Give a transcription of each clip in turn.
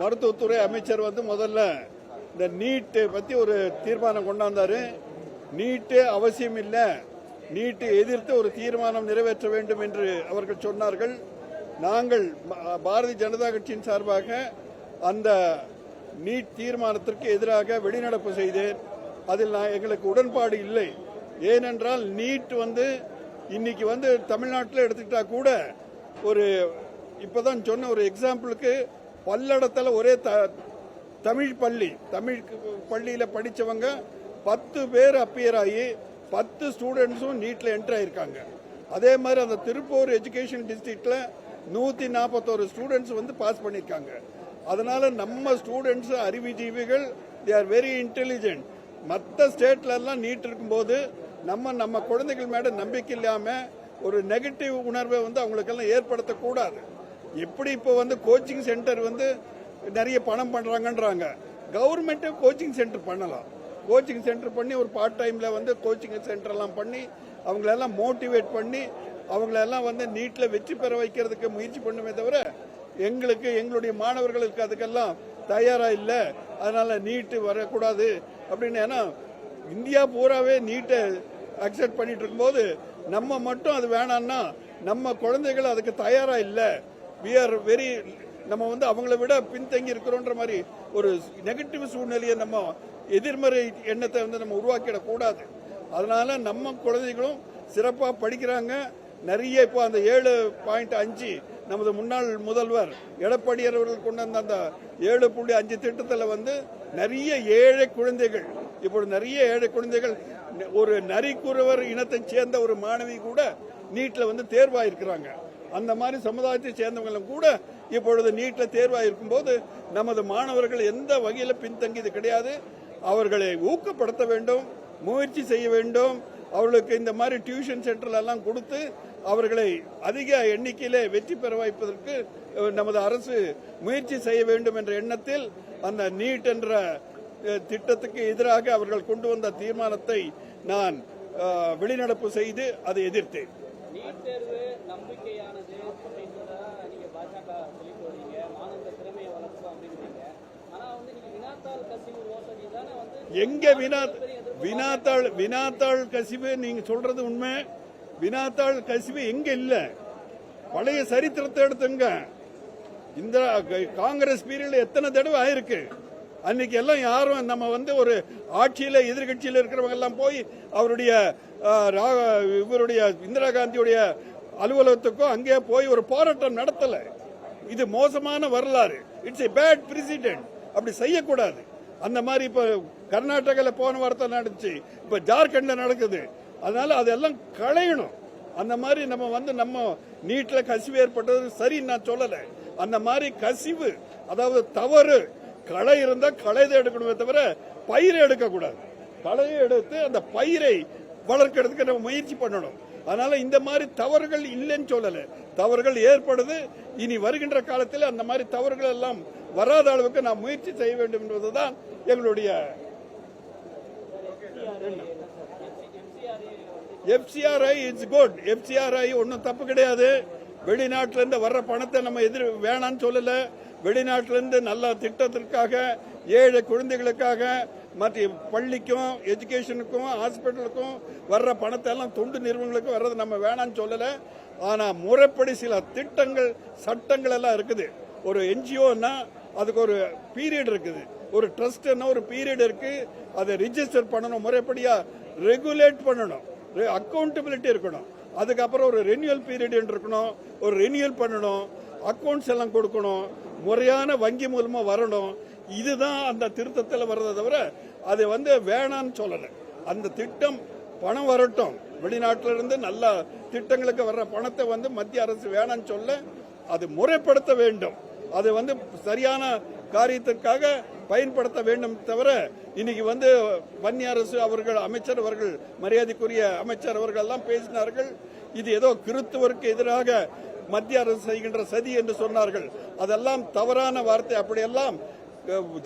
மருத்துவத்துறை அமைச்சர் முதல்ல இந்த நீட் பத்தி ஒரு தீர்மானம் கொண்டாந்தாரு. நீட்டு அவசியம் இல்லை, நீட்டு எதிர்த்து ஒரு தீர்மானம் நிறைவேற்ற வேண்டும் என்று அவர்கள் சொன்னார்கள். நாங்கள் பாரதிய ஜனதா கட்சியின் சார்பாக அந்த நீட் தீர்மானத்திற்கு எதிராக வெளிநடப்பு செய்தேன். அதில் எங்களுக்கு உடன்பாடு இல்லை. ஏனென்றால் நீட் இன்னைக்கு தமிழ்நாட்டில் எடுத்துக்கிட்டா கூட ஒரு இப்பதான் சொன்ன ஒரு எக்ஸாம்பிளுக்கு பல்லடத்தில் ஒரே தமிழ் பள்ளியில படிச்சவங்க 10 பேர் அப்பியர் ஆகி 10 ஸ்டூடெண்ட்ஸும் நீட்ல என்டர் ஆயிருக்காங்க. அதே மாதிரி அந்த திருப்பூர் எஜுகேஷன் டிஸ்ட்ரிக்ட்ல 141 ஸ்டூடெண்ட்ஸ் பாஸ் பண்ணிருக்காங்க. அதனால நம்ம ஸ்டூடெண்ட்ஸ் அறிவுஜீவிகள், தே ஆர் வெரி இன்டெலிஜென்ட். மற்ற ஸ்டேட்ல எல்லாம் நீட் இருக்கும்போது நம்ம குழந்தைகள் மேல நம்பிக்கை இல்லாம ஒரு நெகட்டிவ் உணர்வை அவங்களுக்கெல்லாம் ஏற்படுத்தக்கூடாது. எப்படி இப்போ கோச்சிங் சென்டர் நிறைய பணம் பண்றாங்கன்றாங்க. கவர்மெண்ட் கோச்சிங் சென்டர் பண்ணலாம். கோச்சிங் சென்டர் பண்ணி ஒரு பார்ட் டைம்ல கோச்சிங் சென்டர் எல்லாம் பண்ணி அவங்களெல்லாம் மோட்டிவேட் பண்ணி அவங்களெல்லாம் நீட்ல வெற்றி பெற வைக்கிறதுக்கு முயற்சி பண்ணுமே தவிர எங்களுடைய மாணவர்களுக்கு அதுக்கெல்லாம் தயாரா இல்லை. அதனால நீட்டு வரக்கூடாது அப்படின்னு. ஏன்னா இந்தியா பூராவே நீட்டை அக்செப்ட் பண்ணிட்டு இருக்கும்போது நம்ம மட்டும் அது வேணாம்னா நம்ம குழந்தைகள் அதுக்கு தயாரா இல்லை. we are very நம்ம அவங்கள விட பின்தங்கி இருக்கிறோன்ற மாதிரி ஒரு நெகட்டிவ் சூழ்நிலையை நம்ம எதிர்மறை எண்ணத்தை நம்ம உருவாக்கிடக்கூடாது. அதனால நம்ம குழந்தைகளும் சிறப்பா படிக்கிறாங்க. நிறைய இப்போ அந்த 7.5 நமது முன்னாள் முதல்வர் எடப்பாடியார் அவர்கள் கொண்டு வந்த அந்த 7.5 திட்டத்தில் நிறைய ஏழை குழந்தைகள், இப்போ நிறைய ஏழை குழந்தைகள், ஒரு நரிக்குறவர் இனத்தை சேர்ந்த ஒரு மாணவி கூட நீட்ல தேர்வாயிருக்கிறாங்க. அந்த மாதிரி சமுதாயத்தை சேர்ந்தவங்களும் கூட இப்பொழுது நீட்ல தேர்வாயிருக்கும் போது நமது மாணவர்கள் எந்த வகையில பின்தங்கியது கிடையாது. அவர்களை ஊக்கப்படுத்த வேண்டும், முயற்சி செய்ய வேண்டும். அவர்களுக்கு இந்த மாதிரி டியூஷன் சென்டர்ல எல்லாம் கொடுத்து அவர்களை அதிக எண்ணிக்கையிலே வெற்றி பெற வைப்பதற்கு நமது அரசு முயற்சி செய்ய வேண்டும் என்ற எண்ணத்தில் அந்த நீட் என்ற திட்டத்துக்கு எதிராக அவர்கள் கொண்டு வந்த தீர்மானத்தை நான் வெளிநடப்பு செய்து அதை எதிர்த்தேன். நீட் தேர்வு நம்பிக்கையானது அப்படின்றத நீங்க பாஜக சொல்லிட்டு வரீங்க, மாணவ திறமையை வளர்க்கும் அப்படின்றீங்க. ஆனா நீங்க வினாத்தாள் கசிவு யோசனை தானே எங்க வினாத்தாள் கசிவு நீங்க சொல்றது உண்மை. வினாத்தாள் கசிவு எங்க இல்ல. பழைய சரித்திரத்தை எடுத்துங்க. இந்த காங்கிரஸ் பீரியட்ல எத்தனை தடவை ஆயிருக்கு. அன்னைக்கு எல்லாம் யாரும் நம்ம ஒரு ஆட்சியில எதிர்கட்சியில் இருக்கிறவங்க எல்லாம் போய் அவருடைய இவருடைய இந்திரா காந்தியுடைய அலுவலகத்துக்கும் அங்கே போய் ஒரு போராட்டம் நடத்தல. இது மோசமான வரலாறு. It's a bad president. அப்படி செய்யக்கூடாது. அந்த மாதிரி இப்ப கர்நாடகாவில் போன வாரத்தில் நடந்துச்சு, இப்ப ஜார்க்கண்ட்ல நடக்குது. அதனால அதெல்லாம் களையணும். அந்த மாதிரி நம்ம நீட்ல கசிவு ஏற்பட்டது சரி நான் சொல்லல. அந்த மாதிரி கசிவு, அதாவது தவறு, களை இருந்தா களைதை எடுக்கணுமே தவிர பயிரை எடுக்க கூடாது. களையை எடுத்து அந்த பயிரை வளர்க்கறதுக்கு நம்ம முயற்சி பண்ணணும். அதனால இந்த மாதிரி தவறுகள் இல்லைன்னு சொல்லல, தவறுகள் ஏற்படுது. இனி வருகின்ற காலத்தில் அந்த மாதிரி தவறுகள் எல்லாம் வராத அளவுக்கு நாம் முயற்சி செய்ய வேண்டும் என்பதுதான் எங்களுடைய FCRI இட்ஸ் குட். FCRI ஒன்னும் தப்பு கிடையாது. வெளிநாட்டிலிருந்து வர்ற பணத்தை நம்ம வேணான்னு சொல்லல. வெளிநாட்டிலிருந்து நல்ல திட்டத்திற்காக, ஏழை குழந்தைகளுக்காக, மற்ற பள்ளிக்கும் எஜுகேஷனுக்கும் ஹாஸ்பிட்டலுக்கும் வர்ற பணத்தை எல்லாம் தொண்டு நிறுவனங்களுக்கு வர்றது நம்ம வேணான்னு சொல்லல. ஆனா முறைப்படி சில திட்டங்கள், சட்டங்கள் எல்லாம் இருக்குது. ஒரு NGOன்னா அதுக்கு ஒரு பீரியட் இருக்குது, ஒரு ட்ரஸ்ட்னா ஒரு பீரியட் இருக்கு. அதை ரிஜிஸ்டர் பண்ணணும், முறைப்படியா ரெகுலேட் பண்ணணும், அக்கௌண்டபிலிட்டி இருக்கணும். அதுக்கப்புறம் ஒரு ரெனியூவல் பீரியட் இருக்கணும், ஒரு ரெனியூவல் பண்ணணும், அக்கௌண்ட்ஸ் எல்லாம் கொடுக்கணும், முறையான வங்கி மூலமா வரணும். இதுதான் அந்த திருத்தத்தில் வர்றதை தவிர அது வேணான்னு சொல்லல. அந்த திட்டம் பணம் வரட்டும், வெளிநாட்டிலிருந்து நல்ல திட்டங்களுக்கு வர்ற பணத்தை மத்திய அரசு வேணான்னு சொல்ல, அது முறைப்படுத்த வேண்டும். அது சரியான காரியத்திற்காக பயன்படுத்த வேண்டும் தவிர இன்னைக்கு வன்னிய அரசு அவர்கள், அமைச்சர் அவர்கள், மரியாதைக்குரிய அமைச்சர் அவர்கள் எல்லாம் பேசினார்கள். இது ஏதோ கிறிஸ்துவருக்கு எதிராக மத்திய அரசு செய்கின்ற சதி என்று சொன்னார்கள். அதெல்லாம் தவறான வார்த்தை. அப்படியெல்லாம்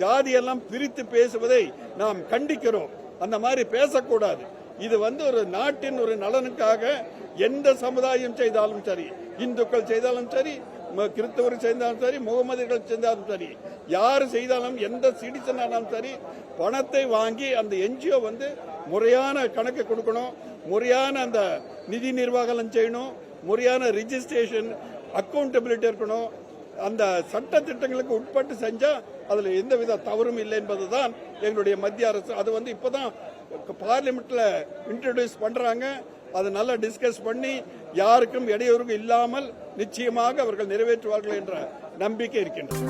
ஜாதியெல்லாம் பிரித்து பேசுவதை நாம் கண்டிக்கிறோம். அந்த மாதிரி பேசக்கூடாது. இது ஒரு நாட்டின் ஒரு நலனுக்காக எந்த சமுதாயம் செய்தாலும் சரி, இந்துக்கள் செய்தாலும் சரி, கிறிஸ்தவர் சேர்ந்தாலும் சரி, முகமதியர்கள் சேர்ந்தாலும் சரி, யார் செய்தாலும் எந்த சிட்டிசன் ஆனாலும் சரி, பணத்தை வாங்கி அந்த என்ஜிஓ வந்து முறையான கணக்கு கொடுக்கணும், முறையான அந்த நிதி நிர்வாகம் செய்யணும், முறையான ரிஜிஸ்ட்ரேஷன் அக்கௌண்டபிலிட்டி இருக்கணும். அந்த சட்ட திட்டங்களுக்கு உட்பட்டு செஞ்சா அதுல எந்தவித தவறும் இல்லை என்பதுதான் எங்களுடைய மத்திய அரசு. அது வந்து இப்பதான் பார்லிமெண்ட்ல இன்ட்ரோடியூஸ் பண்றாங்க. அதை நல்லா டிஸ்கஸ் பண்ணி யாருக்கும் இடையூறு இல்லாமல் நிச்சயமாக அவர்கள் நிறைவேற்றுவார்கள் என்ற நம்பிக்கை இருக்கின்றது.